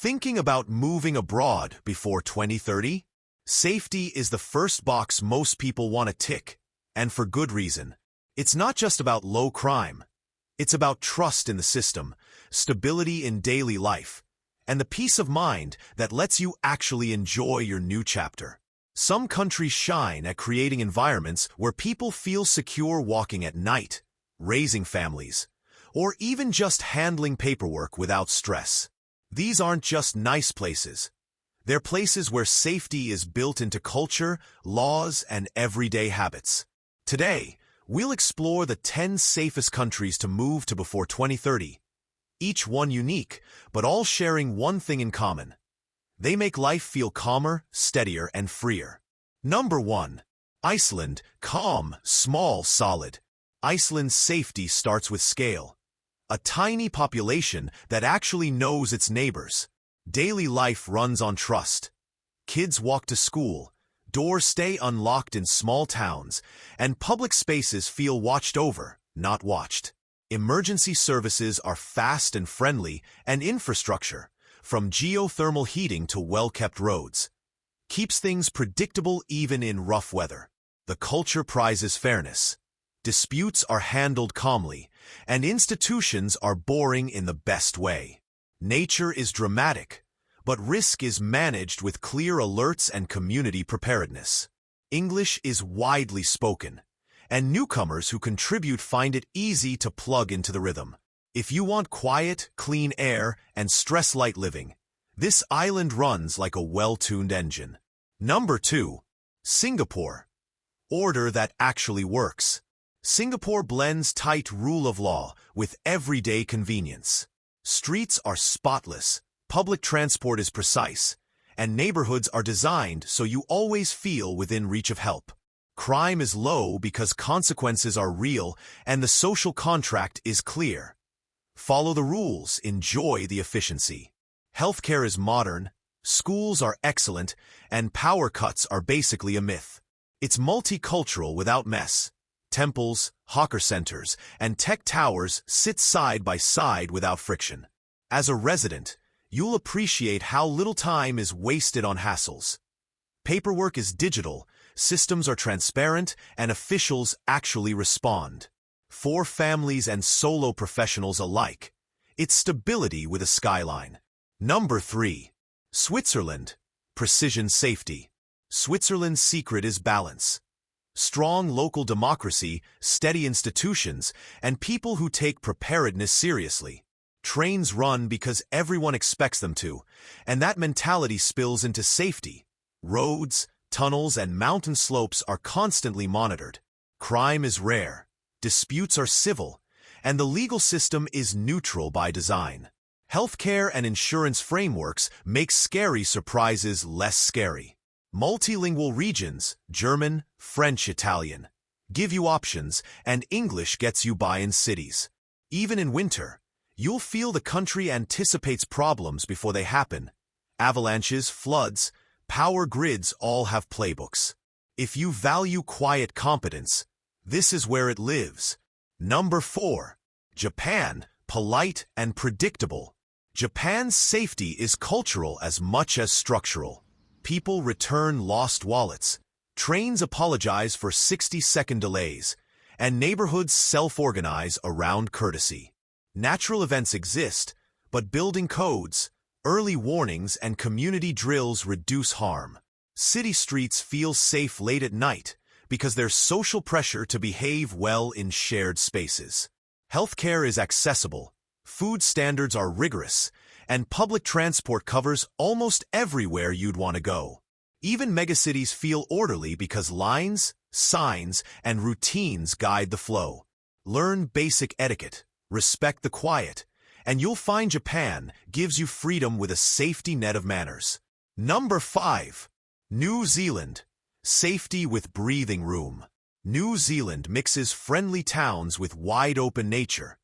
Thinking about moving abroad before 2030? Safety is the first box most people want to tick, and for good reason. It's not just about low crime. It's about trust in the system, stability in daily life, and the peace of mind that lets you actually enjoy your new chapter. Some countries shine at creating environments where people feel secure walking at night, raising families, or even just handling paperwork without stress. These aren't just nice places. They're places where safety is built into culture, laws, and everyday habits. Today, we'll explore the 10 safest countries to move to before 2030, each one unique, but all sharing one thing in common. They make life feel calmer, steadier, and freer. Number 1. Iceland. Calm, small, solid. Iceland's safety starts with scale. A tiny population that actually knows its neighbors. Daily life runs on trust. Kids walk to school, doors stay unlocked in small towns, and public spaces feel watched over, not watched. Emergency services are fast and friendly, and infrastructure, from geothermal heating to well-kept roads, keeps things predictable even in rough weather. The culture prizes fairness. Disputes are handled calmly, and institutions are boring in the best way. Nature is dramatic, but risk is managed with clear alerts and community preparedness. English is widely spoken, and newcomers who contribute find it easy to plug into the rhythm. If you want quiet, clean air, and stress-light living, this island runs like a well-tuned engine. Number 2. Singapore. Order that actually works. Singapore blends tight rule of law with everyday convenience. Streets are spotless, public transport is precise, and neighborhoods are designed so you always feel within reach of help. Crime is low because consequences are real and the social contract is clear. Follow the rules, enjoy the efficiency. Healthcare is modern, schools are excellent, and power cuts are basically a myth. It's multicultural without mess. Temples, hawker centers, and tech towers sit side by side without friction. As a resident, you'll appreciate how little time is wasted on hassles. Paperwork is digital, systems are transparent, and officials actually respond. For families and solo professionals alike, it's stability with a skyline. Number 3. Switzerland. Precision safety. Switzerland's secret is balance. Strong local democracy, steady institutions, and people who take preparedness seriously. Trains run because everyone expects them to, and that mentality spills into safety. Roads, tunnels, and mountain slopes are constantly monitored. Crime is rare, disputes are civil, and the legal system is neutral by design. Healthcare and insurance frameworks make scary surprises less scary. Multilingual regions, German, French, Italian, give you options, and English gets you by in cities. Even in winter, you'll feel the country anticipates problems before they happen. Avalanches, floods, power grids all have playbooks. If you value quiet competence, this is where it lives. Number 4. Japan. Polite and predictable. Japan's safety is cultural as much as structural. People return lost wallets, trains apologize for 60-second delays, and neighborhoods self-organize around courtesy. Natural events exist, but building codes, early warnings, and community drills reduce harm. City streets feel safe late at night because there's social pressure to behave well in shared spaces. Healthcare is accessible, food standards are rigorous, and public transport covers almost everywhere you'd want to go. Even megacities feel orderly because lines, signs, and routines guide the flow. Learn basic etiquette, respect the quiet, and you'll find Japan gives you freedom with a safety net of manners. Number 5. New Zealand. Safety with breathing room. New Zealand mixes friendly towns with wide-open nature,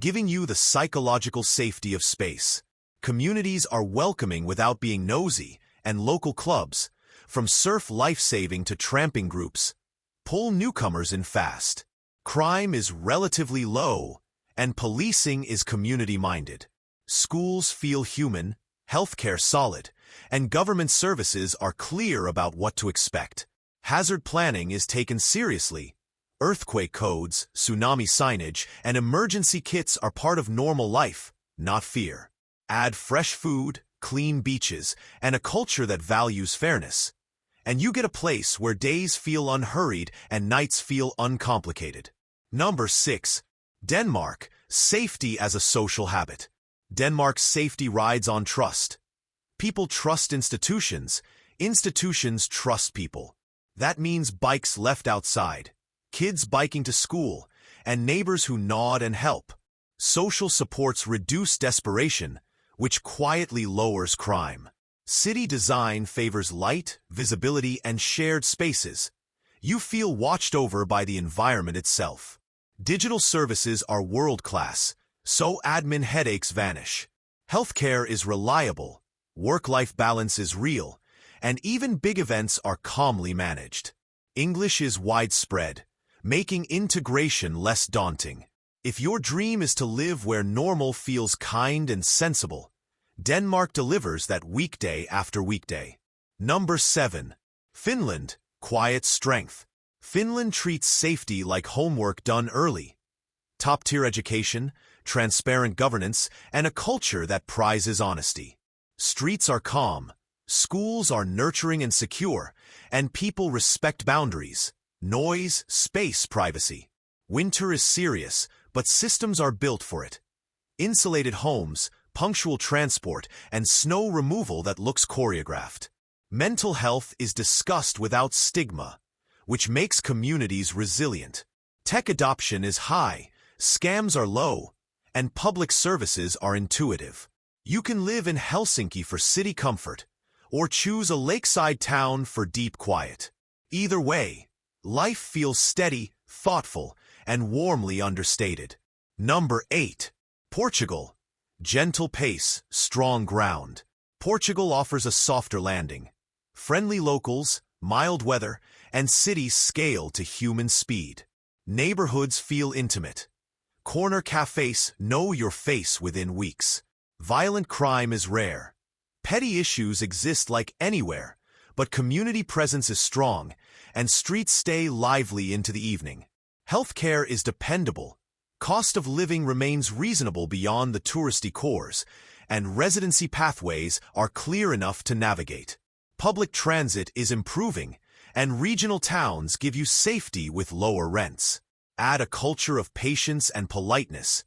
giving you the psychological safety of space. Communities are welcoming without being nosy, and local clubs, from surf life-saving to tramping groups, pull newcomers in fast. Crime is relatively low, and policing is community-minded. Schools feel human, healthcare solid, and government services are clear about what to expect. Hazard planning is taken seriously. Earthquake codes, tsunami signage, and emergency kits are part of normal life, not fear. Add fresh food, clean beaches, and a culture that values fairness. And you get a place where days feel unhurried and nights feel uncomplicated. Number 6. Denmark, safety as a social habit. Denmark's safety rides on trust. People trust institutions. Institutions trust people. That means bikes left outside, kids biking to school, and neighbors who nod and help. Social supports reduce desperation, which quietly lowers crime. City design favors light, visibility, and shared spaces. You feel watched over by the environment itself. Digital services are world-class, so admin headaches vanish. Healthcare is reliable, work-life balance is real, and even big events are calmly managed. English is widespread, making integration less daunting. If your dream is to live where normal feels kind and sensible, Denmark delivers that weekday after weekday. Number 7. Finland, quiet strength. Finland treats safety like homework done early. Top-tier education, transparent governance, and a culture that prizes honesty. Streets are calm, schools are nurturing and secure, and people respect boundaries, noise, space, privacy. Winter is serious, but systems are built for it. Insulated homes, punctual transport, and snow removal that looks choreographed. Mental health is discussed without stigma, which makes communities resilient. Tech adoption is high, scams are low, and public services are intuitive. You can live in Helsinki for city comfort, or choose a lakeside town for deep quiet. Either way, life feels steady, thoughtful, and warmly understated. Number 8. Portugal. Gentle pace, strong ground. Portugal offers a softer landing. Friendly locals, mild weather, and cities scale to human speed. Neighborhoods feel intimate. Corner cafes know your face within weeks. Violent crime is rare. Petty issues exist like anywhere, but community presence is strong, and streets stay lively into the evening. Healthcare is dependable. Cost of living remains reasonable beyond the touristy cores, and residency pathways are clear enough to navigate. Public transit is improving, and regional towns give you safety with lower rents. Add a culture of patience and politeness,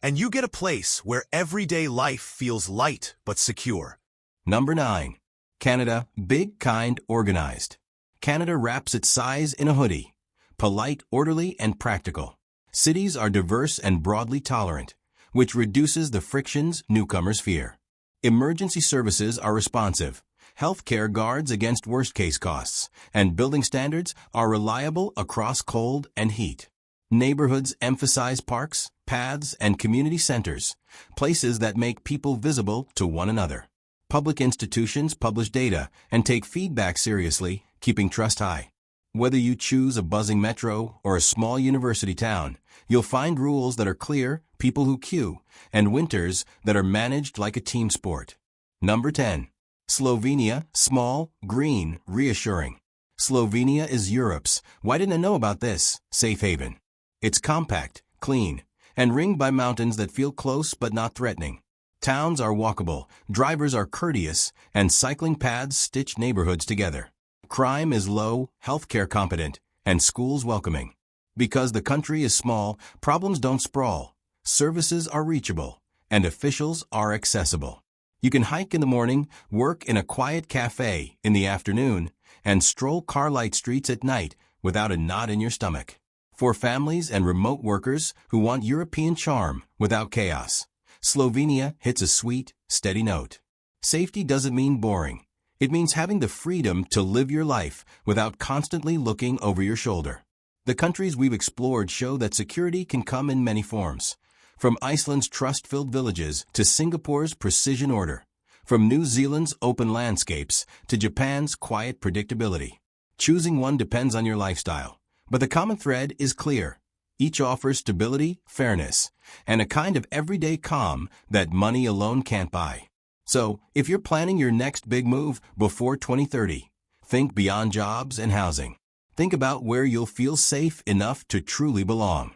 and you get a place where everyday life feels light but secure. Number 9. Canada, big, kind, organized. Canada wraps its size in a hoodie. Polite, orderly, and practical. Cities are diverse and broadly tolerant, which reduces the frictions newcomers fear. Emergency services are responsive. Healthcare guards against worst-case costs, and building standards are reliable across cold and heat. Neighborhoods emphasize parks, paths, and community centers, places that make people visible to one another. Public institutions publish data and take feedback seriously, keeping trust high. Whether you choose a buzzing metro or a small university town, you'll find rules that are clear, people who queue, and winters that are managed like a team sport. Number 10. Slovenia, small, green, reassuring. Slovenia is Europe's, why didn't I know about this, safe haven. It's compact, clean, and ringed by mountains that feel close but not threatening. Towns are walkable, drivers are courteous, and cycling paths stitch neighborhoods together. Crime is low, healthcare competent, and schools welcoming. Because the country is small, problems don't sprawl. Services are reachable, and officials are accessible. You can hike in the morning, work in a quiet cafe in the afternoon, and stroll car-light streets at night without a knot in your stomach. For families and remote workers who want European charm without chaos, Slovenia hits a sweet, steady note. Safety doesn't mean boring. It means having the freedom to live your life without constantly looking over your shoulder. The countries we've explored show that security can come in many forms. From Iceland's trust-filled villages to Singapore's precision order. From New Zealand's open landscapes to Japan's quiet predictability. Choosing one depends on your lifestyle. But the common thread is clear. Each offers stability, fairness, and a kind of everyday calm that money alone can't buy. So, if you're planning your next big move before 2030, think beyond jobs and housing. Think about where you'll feel safe enough to truly belong.